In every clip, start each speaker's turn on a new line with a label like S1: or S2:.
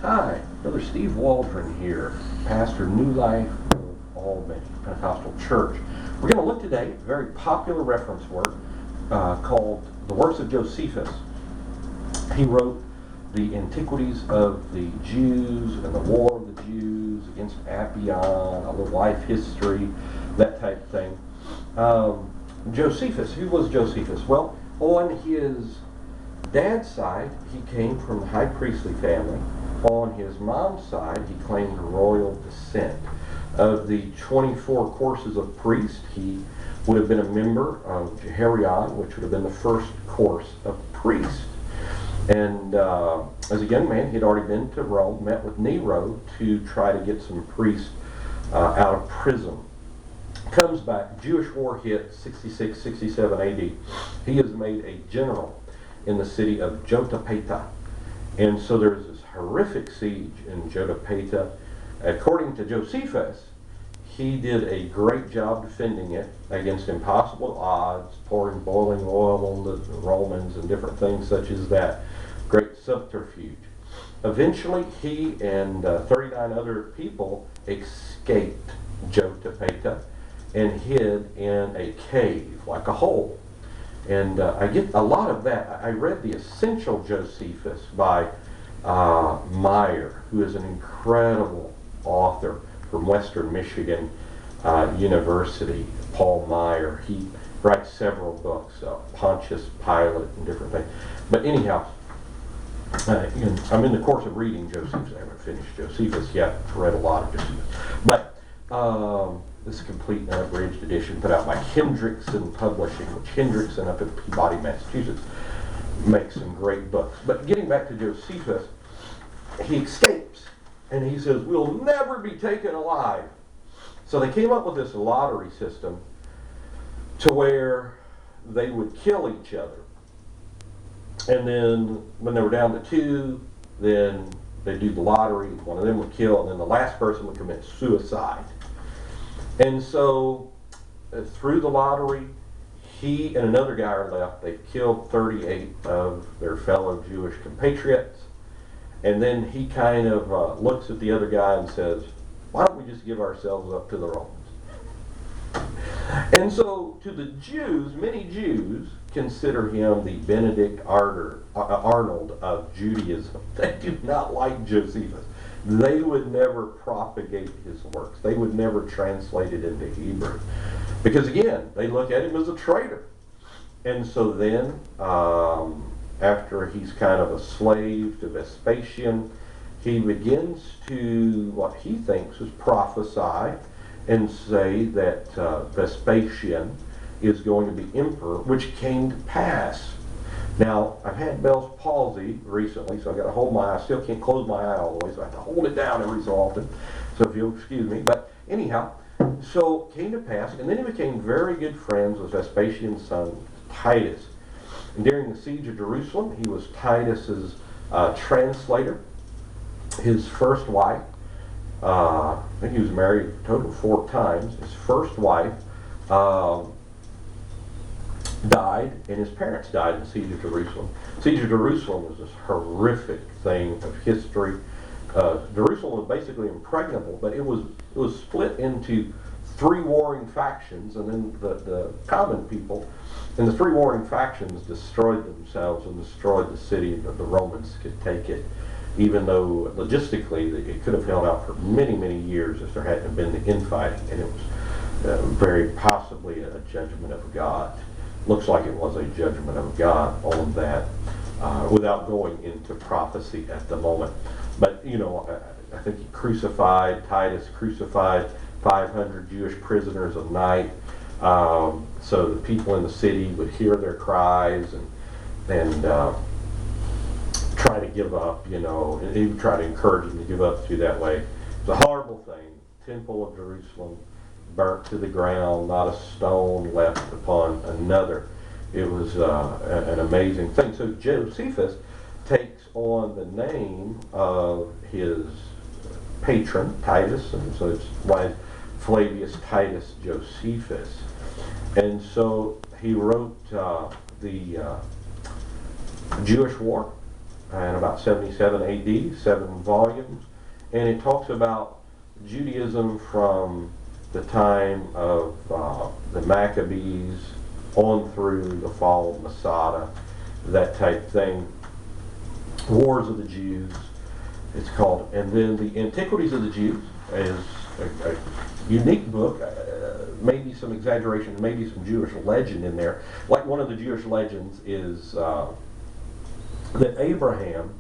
S1: Hi, Brother Steve Waldron here, pastor New Life of Albany Pentecostal Church. We're going to look today at a very popular reference work called The Works of Josephus. He wrote the antiquities of the Jews and the war of the Jews against Appian, a little life history, that type of thing. Josephus, who was Josephus? Well, on his dad's side, he came from the high priestly family. On his mom's side, he claimed royal descent. Of the 24 courses of priest, he would have been a member of Jeharion, which would have been the first course of priest. And as a young man, he'd already been to Rome, met with Nero to try to get some priests out of prison. Comes back, Jewish war hit 66, 67 AD. He is made a general in the city of Jotapata. And so there's this horrific siege in Jotapata. According to Josephus, he did a great job defending it against impossible odds, pouring boiling oil on the Romans and different things such as that. Great subterfuge. Eventually, he and 39 other people escaped Jotapata and hid in a cave, like a hole. And I get a lot of that. I read The Essential Josephus by Meyer, who is an incredible author from Western Michigan University, Paul Meyer. He writes several books, Pontius Pilate and different things. But anyhow, I'm in the course of reading Josephus. I haven't finished Josephus yet. I've read a lot of Josephus. But this is a complete and unabridged edition put out by Hendrickson Publishing, which Hendrickson up in Peabody, Massachusetts, makes some great books. But getting back to Josephus, he escapes, and he says, "We'll never be taken alive." So they came up with this lottery system to where they would kill each other. And then when they were down to two, then they'd do the lottery, one of them would kill, and then the last person would commit suicide. And so, through the lottery, he and another guy are left. They've killed 38 of their fellow Jewish compatriots. And then he kind of looks at the other guy and says, "Why don't we just give ourselves up to the Romans?" And so, to the Jews, many Jews consider him the Benedict Arnold of Judaism. They do not like Josephus. They would never propagate his works. They would never translate it into Hebrew. Because again, they look at him as a traitor. And so then, after he's kind of a slave to Vespasian, he begins to, what he thinks is prophesy and say that Vespasian is going to be emperor, which came to pass. Now, I've had Bell's palsy recently, so I've got to hold my eye. I still can't close my eye all the way, so I have to hold it down every so often. So if you'll excuse me. But anyhow, so came to pass, and then he became very good friends with Vespasian's son, Titus. And during the siege of Jerusalem, he was Titus's translator. His first wife, I think he was married a total of 4 times. His first wife died, and his parents died in the siege of Jerusalem. Siege of Jerusalem was this horrific thing of history. Jerusalem was basically impregnable, but it was split into 3 warring factions, and then the common people, and the 3 warring factions destroyed themselves and destroyed the city. The Romans could take it, even though logistically it could have held out for many, many years if there hadn't been the infighting, and it was very possibly a judgment of God. Looks like it was a judgment of God on that, without going into prophecy at the moment. But, I think Titus crucified 500 Jewish prisoners a night, so the people in the city would hear their cries and try to give up, and he would try to encourage them to give up through that way. It's a horrible thing. Temple of Jerusalem burnt to the ground, not a stone left upon another. It was an amazing thing. So Josephus takes on the name of his patron, Titus, and so it's why Flavius Titus Josephus. And so he wrote the Jewish War, in about 77 AD, 7 volumes, and it talks about Judaism from the time of the Maccabees on through the fall of Masada, that type thing. Wars of the Jews, it's called. And then the Antiquities of the Jews is a unique book, maybe some exaggeration, maybe some Jewish legend in there. Like one of the Jewish legends is that Abraham,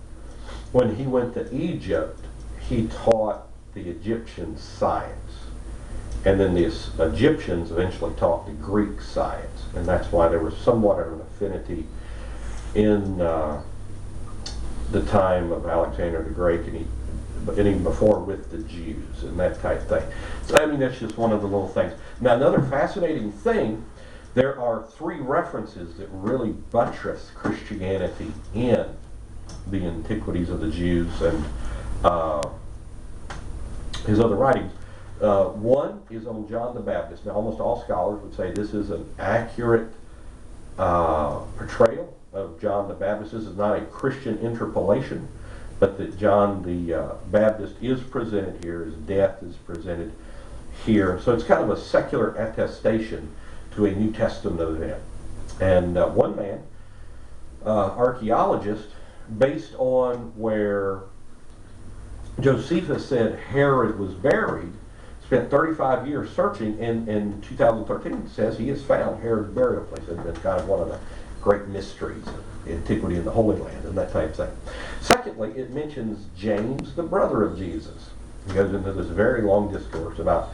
S1: when he went to Egypt, he taught the Egyptians science. And then the Egyptians eventually taught the Greek science. And that's why there was somewhat of an affinity in the time of Alexander the Great, and even before, with the Jews and that type thing. So I mean, that's just one of the little things. Now, another fascinating thing, there are 3 references that really buttress Christianity in the Antiquities of the Jews and his other writings. One is on John the Baptist. Now, almost all scholars would say this is an accurate portrayal of John the Baptist. This is not a Christian interpolation, but that John the Baptist is presented here, his death is presented here. So it's kind of a secular attestation to a New Testament event. And one man, archaeologist, based on where Josephus said Herod was buried, spent 35 years searching, and in 2013 says he has found Herod's burial place. It's been kind of one of the great mysteries of antiquity in the Holy Land and that type of thing. Secondly, it mentions James, the brother of Jesus. He goes into this very long discourse about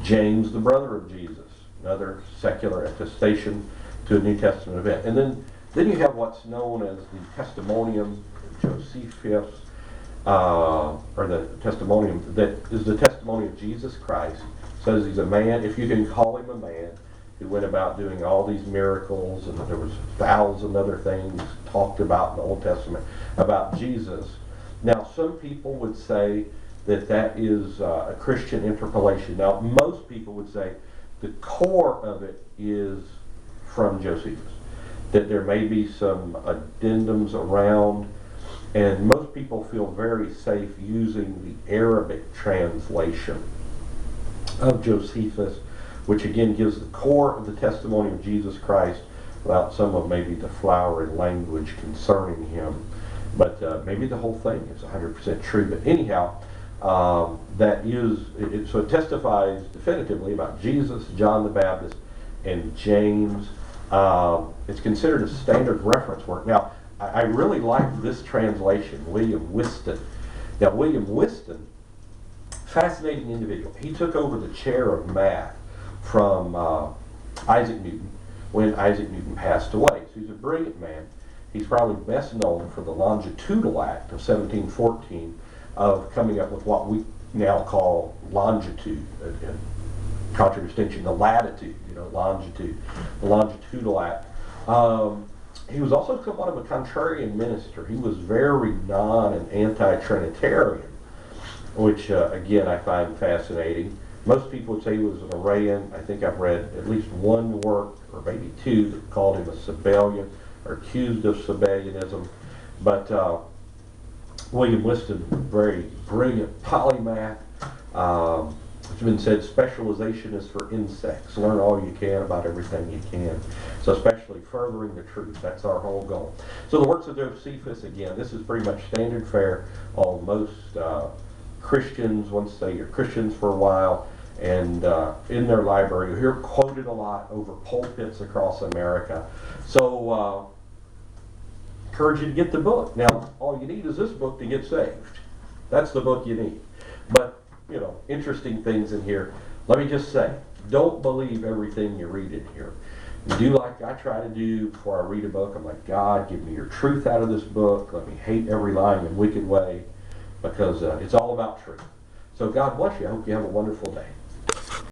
S1: James, the brother of Jesus, another secular attestation to a New Testament event. And then you have what's known as the Testimonium Josephus, or the Testimonium, that is the testimony of Jesus Christ. Says he's a man, if you can call him a man, who went about doing all these miracles, and there was 1,000 other things talked about in the Old Testament about Jesus. Now, some people would say that that is a Christian interpolation. Now, most people would say the core of it is from Josephus, that there may be some addendums around, and most people feel very safe using the Arabic translation of Josephus, which again gives the core of the testimony of Jesus Christ without some of maybe the flowery language concerning him. But maybe the whole thing is 100% true. But anyhow, that is, so it testifies definitively about Jesus, John the Baptist, and James. It's considered a standard reference work. Now, I really like this translation, William Whiston. Now, William Whiston, fascinating individual. He took over the chair of math from Isaac Newton when Isaac Newton passed away. So he's a brilliant man. He's probably best known for the Longitudinal Act of 1714 of coming up with what we now call longitude, in contradistinction to latitude, longitude, the Longitudinal Act. He was also somewhat of a contrarian minister. He was very non- and anti-Trinitarian, which again I find fascinating. Most people would say he was an Araean. I think I've read at least one work, or maybe 2, that called him a Sabellian, or accused of Sabellianism. But William Whiston, very brilliant polymath. It's been said specialization is for insects. Learn all you can about everything you can. So especially furthering the truth. That's our whole goal. So the Works of Josephus, again, this is pretty much standard fare on most Christians, once they are Christians for a while, and in their library. You hear it quoted a lot over pulpits across America. So encourage you to get the book. Now, all you need is this book to get saved. That's the book you need. But, interesting things in here. Let me just say, don't believe everything you read in here. Do like I try to do before I read a book. I'm like, God, give me your truth out of this book. Let me hate every lying and wicked way, because it's all about truth. So God bless you. I hope you have a wonderful day.